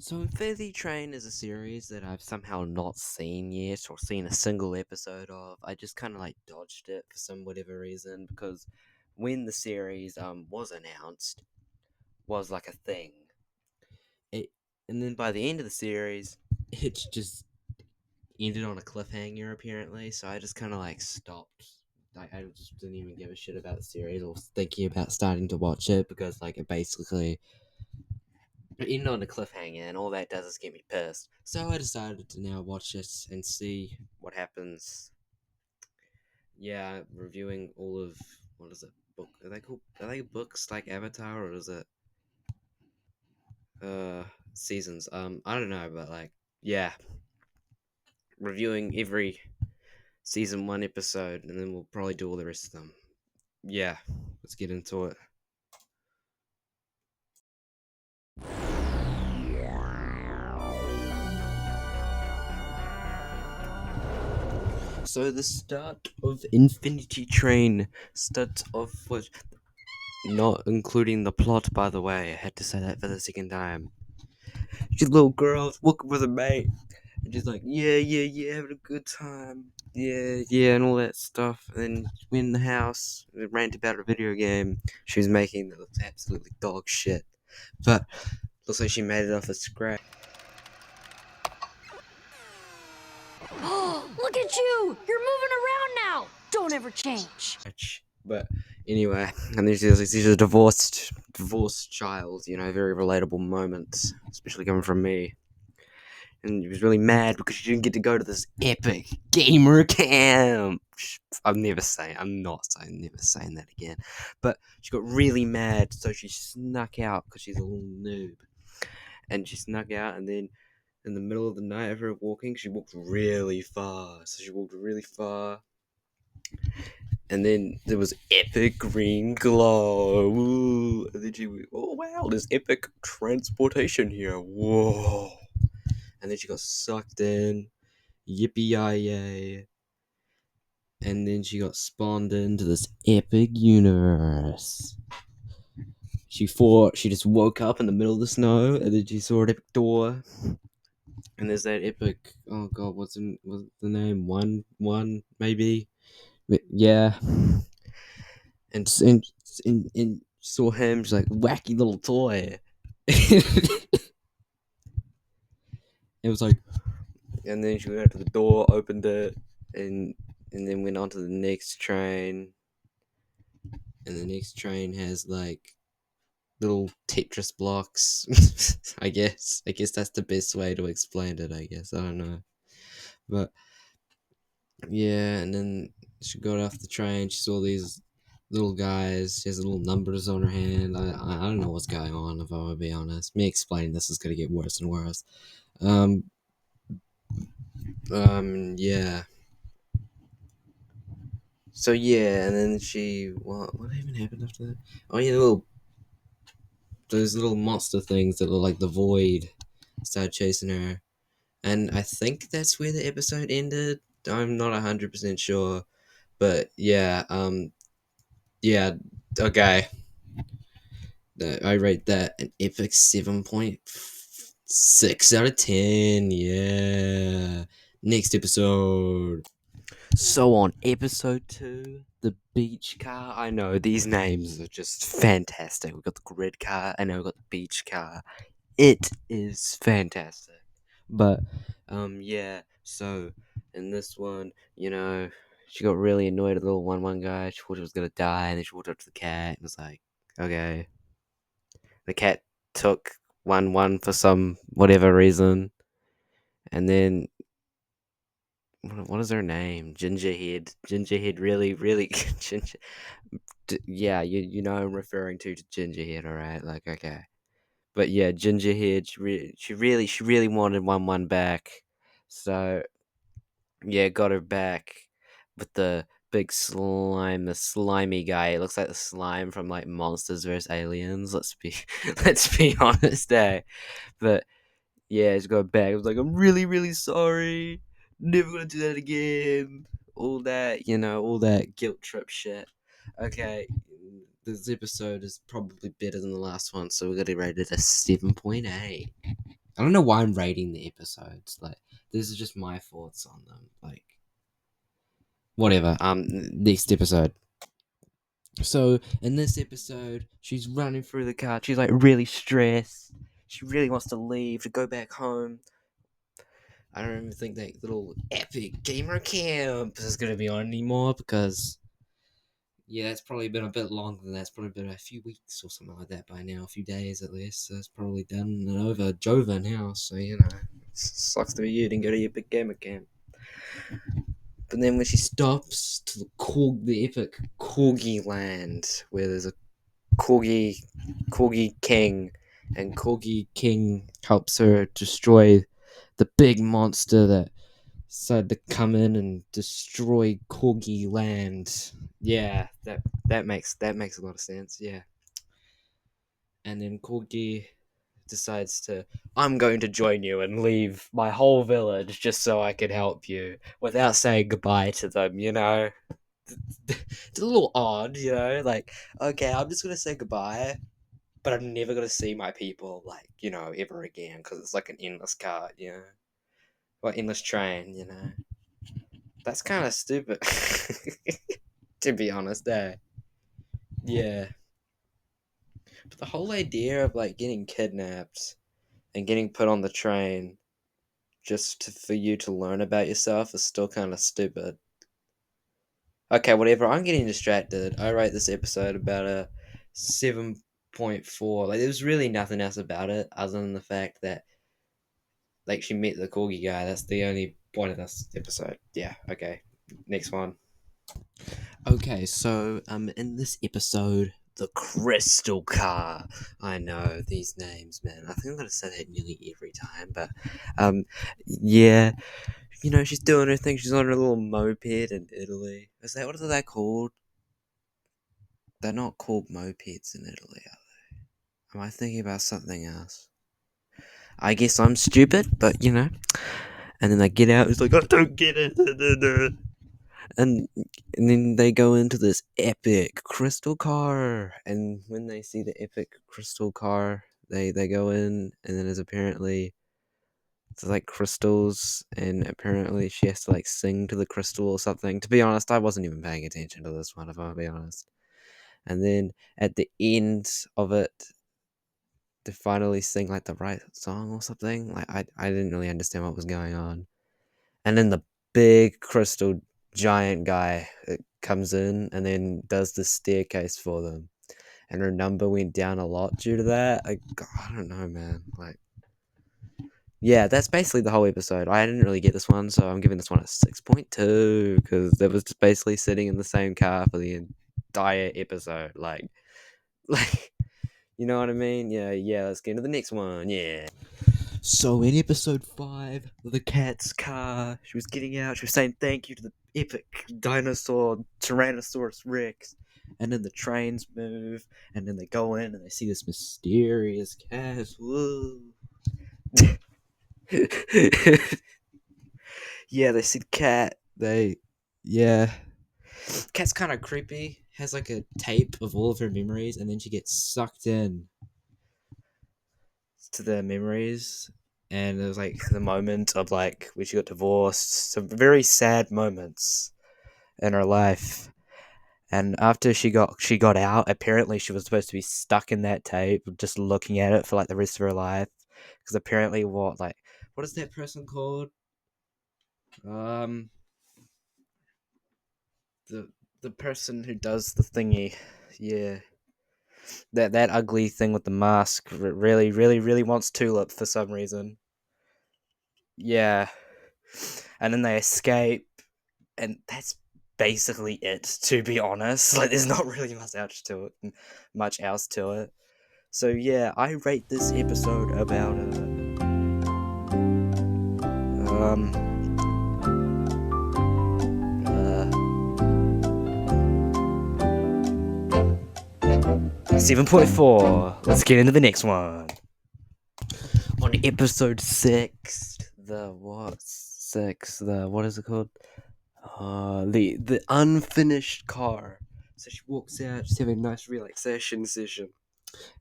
So Infinity Train is a series that I've somehow not seen yet or seen a single episode of. I just kind of like dodged it for some whatever reason because when the series was announced was like a thing. It and then by the end of the series it just ended on a cliffhanger apparently, so I just kind of like stopped. I just didn't even give a shit about the series or thinking about starting to watch it because like it basically ended on a cliffhanger, and all that does is get me pissed. So I decided to now watch it and see what happens. Yeah, reviewing all of what is it? Book? Are they called? Are they books like Avatar, or is it uh seasons? I don't know, but like yeah, reviewing every season one episode, and then we'll probably do all the rest of them. Yeah, let's get into it. So the start of Infinity Train, start of what? Not including the plot, by the way. I had to say that for the second time. She's a little girl's walking with her mate. And she's like, yeah, yeah, yeah, having a good time. Yeah, yeah, and all that stuff. And then she went in the house, and rant about a video game she was making that looks absolutely dog shit. But looks like she made it off a scratch. Oh, look at you! You're moving around now! Don't ever change. But anyway, and then she's a divorced child, very relatable moments, especially coming from me. And he was really mad because she didn't get to go to this epic gamer camp. I'm not saying, never saying that again. But she got really mad, so she snuck out because she's a little noob. And she snuck out, and then in the middle of the night of her walking, she walked really far. So she walked really far, and then there was epic green glow. Ooh. And then she went, oh wow, there's epic transportation here. Whoa. And then she got sucked in. Yippee yay! And then she got spawned into this epic universe. She just woke up in the middle of the snow, and then she saw an epic door. And there's that epic. Oh god, what's the name? One maybe. But yeah. And saw him. She's like wacky little toy. It was like, and then she went out to the door, opened it, and then went on to the next train. And the next train has like little Tetris blocks. I guess. I guess that's the best way to explain it. I guess I don't know, but yeah. And then she got off the train. She saw these little guys. She has little numbers on her hand. I don't know what's going on. If I want to be honest, me explaining this is gonna get worse and worse. Um. Yeah. So yeah, and then what even happened after that? Oh yeah, those little monster things that look like the void started chasing her. And I think that's where the episode ended. I'm not 100% sure. But yeah, yeah, okay. I rate that an epic 7.6 out of 10. Yeah. Next episode. So on episode 2, the beach car. I know, these names are just fantastic. We've got the grid car, and now we've got the beach car. It is fantastic. But yeah, so in this one, she got really annoyed at the little one guy. She thought he was gonna die, and then she walked up to the cat and was like, okay. The cat took one for some whatever reason, and then what is her name? Gingerhead. Gingerhead really, really ginger. Yeah, you know I'm referring to Gingerhead, alright? Like, okay. But yeah, Gingerhead, she really wanted one back. So yeah, got her back with the big slime, the slimy guy. It looks like the slime from like Monsters vs Aliens. Let's be let's be honest, But yeah, she got back. I was like, I'm really, really sorry. Never gonna do that again. All that guilt trip shit. Okay, this episode is probably better than the last one, so we're gonna rate it a 7.8. I don't know why I'm rating the episodes. Like, this is just my thoughts on them. Like, whatever. Next episode. So in this episode, she's running through the car. She's like really stressed. She really wants to leave to go back home. I don't even think that little epic gamer camp is gonna be on anymore because yeah, it's probably been a bit longer than that. It's probably been a few weeks or something like that by now, a few days at least. So it's probably done and over Jova now. So you know, it sucks to be you. Didn't go to your big gamer camp. But then when she stops to the epic Corgi land, where there's a Corgi King, and Corgi King helps her destroy the big monster that decided to come in and destroy Corgi Land. Yeah, that makes a lot of sense. Yeah, and then Corgi decides to, I'm going to join you and leave my whole village just so I can help you without saying goodbye to them. You know, it's a little odd. You know, like okay, I'm just gonna say goodbye, but I'm never gonna see my people like ever again because it's like an endless cart, or endless train, That's kind of stupid, to be honest. Yeah, but the whole idea of like getting kidnapped and getting put on the train for you to learn about yourself is still kind of stupid. Okay, whatever. I'm getting distracted. I rate this episode about a 7.4. Like, there's really nothing else about it other than the fact that like she met the corgi guy. That's the only point of this episode. Yeah. Okay. Next one. Okay, so in this episode, the Crystal Car. I know these names, man. I think I'm gonna say that nearly every time, but yeah, she's doing her thing. She's on her little moped in Italy. What are they called? They're not called mopeds in Italy, are they? Am I thinking about something else? I guess I'm stupid, but And then they get out. It's like I don't get it. and and then they go into this epic crystal car, and when they see the epic crystal car, they go in, and then there's apparently it's like crystals, and apparently she has to like sing to the crystal or something. To be honest, I wasn't even paying attention to this one, if I'll be honest. And then at the end of it, they finally sing like the right song or something. Like I didn't really understand what was going on. And then the big crystal giant guy comes in and then does the staircase for them, and her number went down a lot due to that. I don't know, man. Like, yeah, that's basically the whole episode. I didn't really get this one, so I'm giving this one a 6.2 because it was just basically sitting in the same car for the entire episode. Like, you know what I mean? Yeah. Let's get into the next one. Yeah. So in episode 5, the cat's car, she was getting out, she was saying thank you to the epic dinosaur Tyrannosaurus Rex. And then the trains move, and then they go in and they see this mysterious cat. Whoa. Yeah, they see the cat. Yeah. Cat's kind of creepy. Has like a tape of all of her memories, and then she gets sucked in to the memories, and it was like the moment of like when she got divorced, some very sad moments in her life. And after she got out, apparently she was supposed to be stuck in that tape, just looking at it for like the rest of her life. Because apparently, what is that person called? Um, the the person who does the thingy, yeah, that ugly thing with the mask really, really, really wants Tulip for some reason. Yeah, and then they escape, and that's basically it. To be honest, like there's not really much else to it. So yeah, I rate this episode about um 7.4. Let's get into the next one. On episode 6, the what? 6, the what is it called? The unfinished car. So she walks out, she's having a nice relaxation session,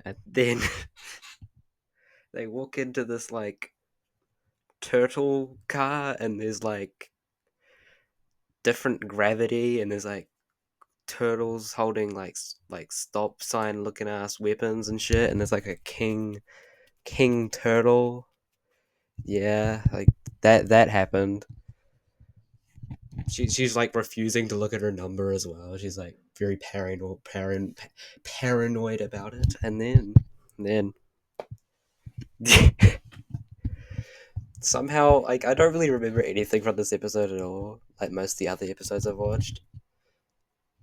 and then they walk into this like turtle car, and there's like different gravity, and there's like turtles holding like stop sign looking ass weapons and shit, and there's like a king turtle. Yeah, like that happened. She's like refusing to look at her number as well. She's like very paranoid about it. And then somehow, like, I don't really remember anything from this episode at all. Like most of the other episodes I've watched.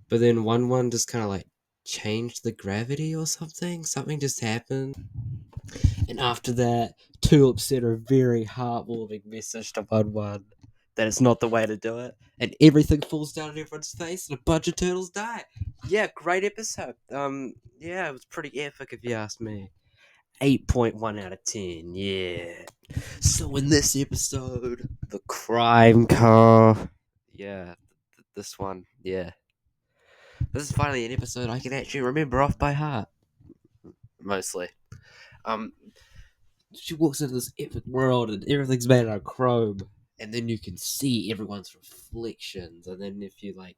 But then one just kind of like changed the gravity or something. Something just happened. And after that, Tulip sent a very heartwarming message to 1-1 that it's not the way to do it. And everything falls down on everyone's face and a bunch of turtles die. Yeah, great episode. Yeah, it was pretty epic if you ask me. 8.1 out of 10, yeah. So in this episode, the crime car. Yeah, this one, yeah. This is finally an episode I can actually remember off by heart. Mostly. Um, she walks into this epic world and everything's made out of chrome, and then you can see everyone's reflections, and then if you like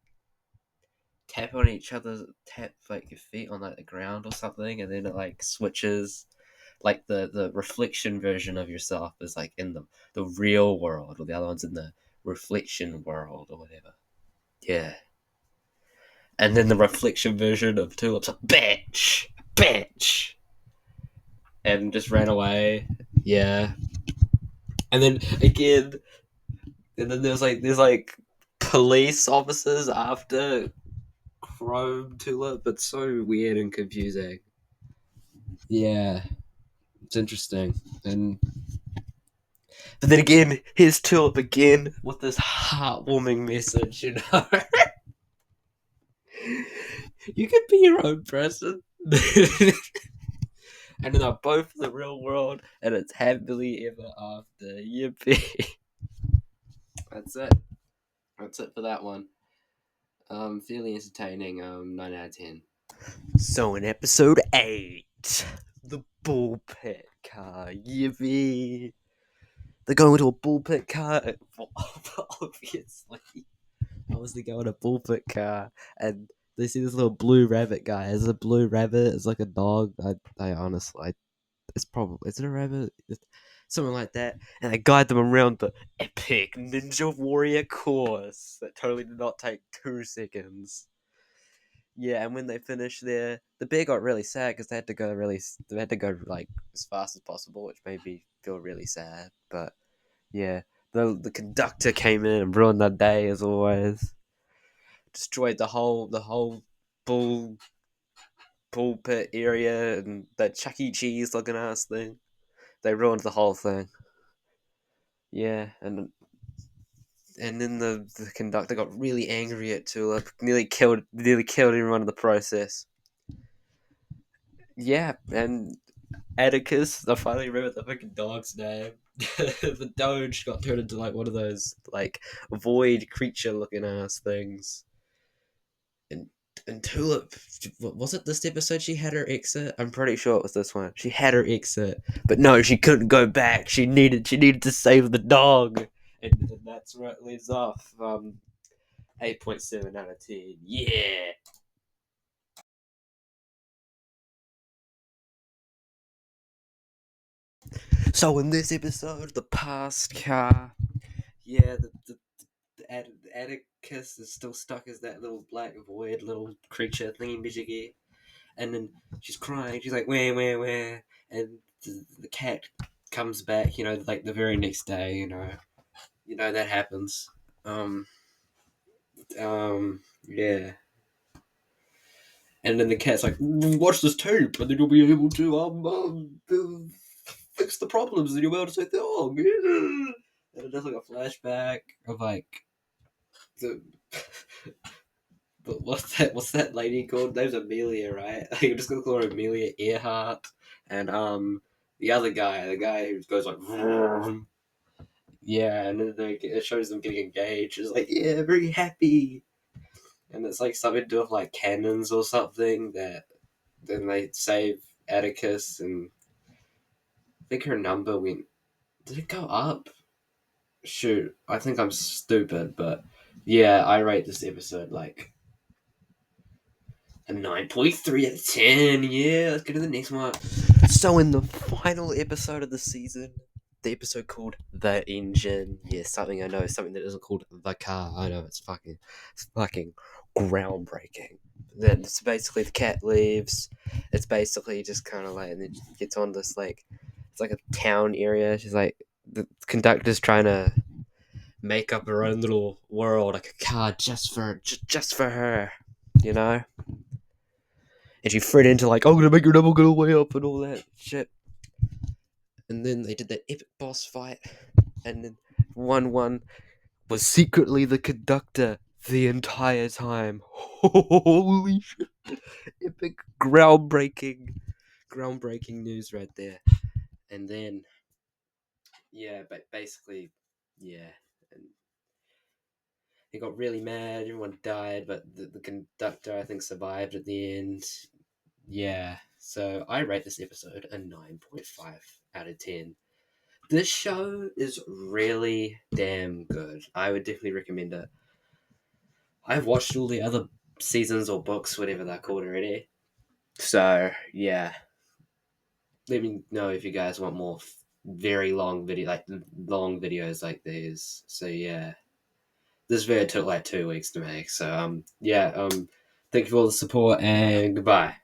tap on each other, tap like your feet on like the ground or something, and then it like switches, like the reflection version of yourself is like in the real world, or the other one's in the reflection world or whatever. Yeah. And then the reflection version of Tulip's like, bitch, and just ran away. Yeah. And then again, and then there's like police officers after Chrome Tulip. It's so weird and confusing. Yeah, it's interesting. And but then again, here's Tulip again with this heartwarming message. You know, you can be your own person. And they're both in the real world, and it's happily ever after. Yippee! That's it. That's it for that one. Fairly entertaining. 9 out of 10. So in episode 8, the bullpit car. Yippee! They're going to a bullpit car. Obviously, obviously going a bullpit car, and they see this little blue rabbit guy. Is it a blue rabbit? It's like a dog. I honestly, it's probably, is it a rabbit? It's something like that. And they guide them around the epic Ninja Warrior course that totally did not take 2 seconds. Yeah, and when they finished there, the bear got really sad because they had to go like as fast as possible, which made me feel really sad. But yeah, the conductor came in and ruined that day as always. Destroyed the whole bull pulpit area and that Chuck E. Cheese looking ass thing. They ruined the whole thing. Yeah, and then the conductor got really angry at Tulip, nearly killed everyone in the process. Yeah, and Atticus, I finally remember the fucking dog's name. The Doge got turned into like one of those like void creature looking ass things. And and Tulip, was it this episode she had her exit? I'm pretty sure it was this one. She had her exit, but no, she couldn't go back. She needed to save the dog, and that's where it leaves off. 8.7 out of 10. Yeah. So in this episode, the past car, yeah, the Atticus is still stuck as that little black void little creature thingy majiggy, and then she's crying. She's like, where, and the cat comes back. You know, like the very next day. You know that happens. Um, yeah. And then the cat's like, watch this tape, and then you'll be able to fix the problems, and you'll be able to say, oh, yeah. And it does like a flashback of like the. But what's that lady called? Name's Amelia, right? I'm just gonna call her Amelia Earhart. And the other guy, the guy who goes like, vroom. Yeah, and then it shows them getting engaged. It's like, yeah, very happy. And it's like something to do with like cannons or something that then they save Atticus, and think her number went. Did it go up? Shoot, I think I'm stupid, but yeah, I rate this episode like a 9.3 out of 10. Yeah, let's go to the next one. So, in the final episode of the season, the episode called The Engine. Yeah, something I know, something that isn't called The Car. I know, it's fucking groundbreaking. Then it's basically the cat leaves. It's basically just kind of like, and then she gets on this like, it's like a town area. She's like, the conductor's trying to make up her own little world, like a car just for her, you know. And she fed into like, I'm gonna make your double go way up and all that shit. And then they did that epic boss fight, and then 1-1 was secretly the conductor the entire time. Holy shit! Epic, groundbreaking news right there. And then, yeah, but basically, yeah, and he got really mad. Everyone died, but the conductor I think survived at the end. Yeah, so I rate this episode a 9.5 out of 10. This show is really damn good. I would definitely recommend it. I've watched all the other seasons or books, whatever they're called already. So, yeah. Let me know if you guys want more very long long videos like these. So, yeah. This video took like 2 weeks to make. So, yeah, thank you for all the support and goodbye.